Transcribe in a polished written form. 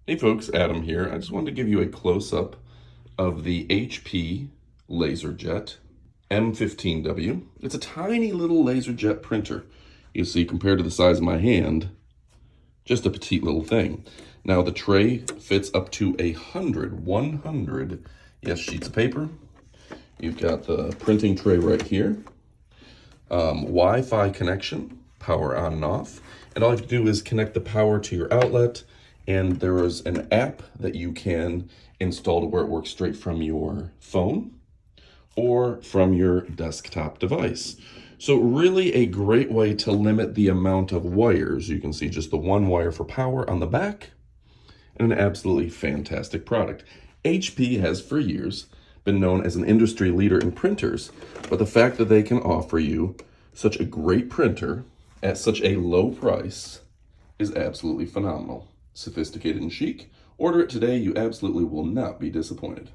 Hey folks, Adam here. I just wanted to give you a close-up of the HP LaserJet M15w. It's a tiny little LaserJet printer. You see, compared to the size of my hand, just a petite little thing. Now the tray fits up to 100 sheets of paper. You've got the printing tray right here. Wi-Fi connection, power on and off. And all you have to do is connect the power to your outlet, and there is an app that you can install to where it works straight from your phone or from your desktop device. So really a great way to limit the amount of wires. You can see just the one wire for power on the back, and an absolutely fantastic product. HP has for years been known as an industry leader in printers, but the fact that they can offer you such a great printer at such a low price is absolutely phenomenal. Sophisticated and chic. Order it today, you absolutely will not be disappointed.